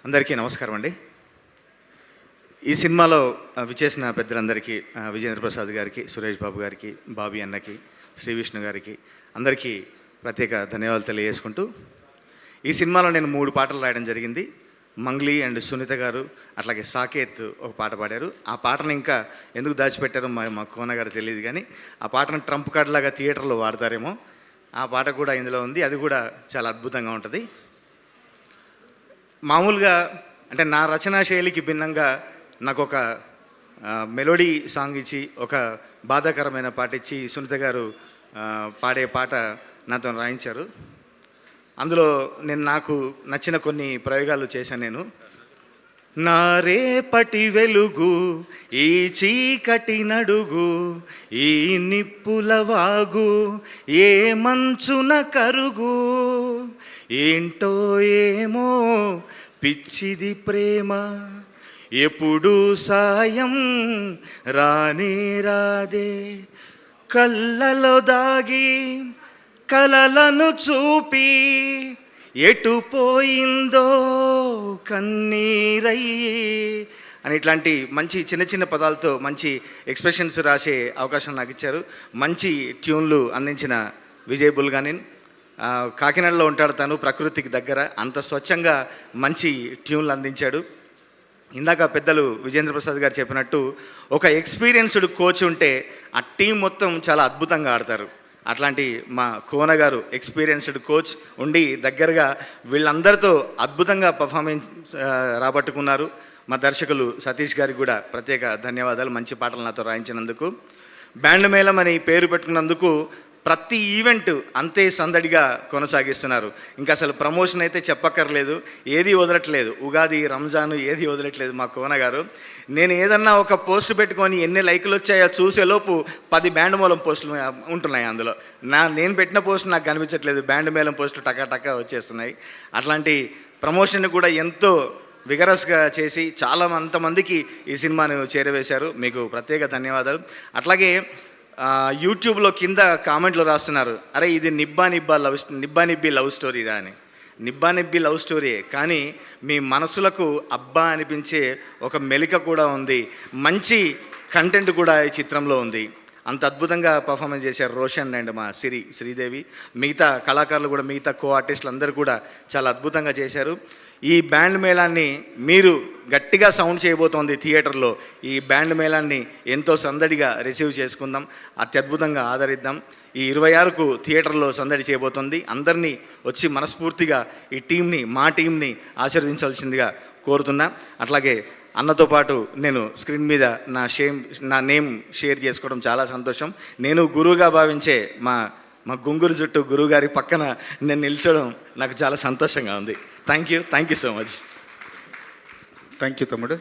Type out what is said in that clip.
అందరికీ నమస్కారం అండి. ఈ సినిమాలో విచ్చేసిన పెద్దలందరికీ, విజేంద్ర ప్రసాద్ గారికి, సురేష్ బాబు గారికి, బాబీ అన్నకి, శ్రీ విష్ణు గారికి అందరికీ ప్రత్యేక ధన్యవాదాలు తెలియజేసుకుంటూ, ఈ సినిమాలో నేను 3 పాటలు రాయడం జరిగింది. మంగ్లీ అండ్ సునీత గారు అట్లాగే సాకేత్ ఒక పాట పాడారు. ఆ పాటను ఇంకా ఎందుకు దాచిపెట్టారో మా కోన గారు తెలియదు, కానీ ఆ పాటను ట్రంప్ కార్డ్ లాగా థియేటర్లో వాడతారేమో. ఆ పాట కూడా ఇందులో ఉంది. అది కూడా చాలా అద్భుతంగా ఉంటుంది. మామూలుగా అంటే నా రచనా శైలికి భిన్నంగా నాకు ఒక మెలోడీ సాంగ్ ఇచ్చి, ఒక బాధాకరమైన పాట ఇచ్చి సునీత గారు పాడే పాట నాతో రాయించారు. అందులో నాకు నచ్చిన కొన్ని ప్రయోగాలు చేశాను నేను. నా రేపటి వెలుగు, ఈ చీకటి నడుగు, ఈ నిప్పుల వాగు, ఏ మంచున కరుగు, ఏంటో ఏమో పిచ్చిది ప్రేమ, ఎప్పుడు సాయం రానే రాదే, కళ్ళలో దాగి కలలను చూపి ఎటు పోయిందో కన్నీరయ్యి అని ఇట్లాంటి మంచి చిన్న చిన్న పదాలతో మంచి ఎక్స్ప్రెషన్స్ రాసే అవకాశం నాకు ఇచ్చారు. మంచి ట్యూన్లు అందించిన విజయ్ బుల్గానిన్. కాకినాడలో ఉంటాడు తను, ప్రకృతికి దగ్గర, అంత స్వచ్ఛంగా మంచి ట్యూన్లు అందించాడు. ఇందాక పెద్దలు విజేంద్ర ప్రసాద్ గారు చెప్పినట్టు, ఒక ఎక్స్పీరియన్స్డ్ కోచ్ ఉంటే ఆ టీం మొత్తం చాలా అద్భుతంగా ఆడతారు. అట్లాంటి మా కోన గారు ఎక్స్పీరియన్స్డ్ కోచ్ ఉండి దగ్గరగా వీళ్ళందరితో అద్భుతంగా పర్ఫార్మెన్స్ రాబట్టుకున్నారు. మా దర్శకులు సతీష్ గారికి కూడా ప్రత్యేక ధన్యవాదాలు, మంచి పాటలు నాతో రాయించినందుకు. బ్యాండ్ మేళం అని పేరు పెట్టుకున్నందుకు ప్రతి ఈవెంట్ అంతే సందడిగా కొనసాగిస్తున్నారు. ఇంకా అసలు ప్రమోషన్ అయితే చెప్పక్కర్లేదు, ఏది వదలట్లేదు. ఉగాది, రంజాన్ ఏది వదలట్లేదు మా కోన గారు. నేను ఏదన్నా ఒక పోస్ట్ పెట్టుకొని ఎన్ని లైకులు వచ్చాయో చూసేలోపు 10 బ్యాండ్ మేళం పోస్టులు ఉంటున్నాయి. అందులో నేను పెట్టిన పోస్ట్ నాకు కనిపించట్లేదు, బ్యాండ్ మేళం పోస్టులు టకా వచ్చేస్తున్నాయి. అట్లాంటి ప్రమోషన్ కూడా ఎంతో విగరస్గా చేసి చాలా అంతమందికి ఈ సినిమాను చేరవేశారు. మీకు ప్రత్యేక ధన్యవాదాలు. అట్లాగే యూట్యూబ్లో కింద కామెంట్లు రాస్తున్నారు, అరే ఇది నిబ్బా నిబ్బి లవ్ స్టోరీరా అని. నిబ్బా నిబ్బి లవ్ స్టోరీయే, కానీ మీ మనసులకు అబ్బా అనిపించే ఒక మెలిక కూడా ఉంది, మంచి కంటెంట్ కూడా ఈ చిత్రంలో ఉంది. అంత అద్భుతంగా పర్ఫార్మెన్స్ చేశారు రోషన్ అండ్ మా శ్రీదేవి. మిగతా కళాకారులు కూడా, మిగతా కో ఆర్టిస్టులు అందరూ కూడా చాలా అద్భుతంగా చేశారు. ఈ బ్యాండ్ మేళాన్ని మీరు గట్టిగా సౌండ్ చేయబోతోంది థియేటర్లో. ఈ బ్యాండ్ మేళాన్ని ఎంతో సందడిగా రిసీవ్ చేసుకుందాం, అత్యద్భుతంగా ఆదరిద్దాం. ఈ 26కు థియేటర్లో సందడి చేయబోతోంది. అందరినీ వచ్చి మనస్ఫూర్తిగా ఈ టీంని, మా టీంని ఆశీర్వదించాల్సిందిగా కోరుతున్నా. అట్లాగే అన్నతో పాటు నేను స్క్రీన్ మీద నా నేమ్ షేర్ చేసుకోవడం చాలా సంతోషం. నేను గురువుగా భావించే మా గుంగురు జుట్టు గురువు గారి పక్కన నేను నిల్చోవడం నాకు చాలా సంతోషంగా ఉంది. Thank you so much. Thank you తమ్ముడు.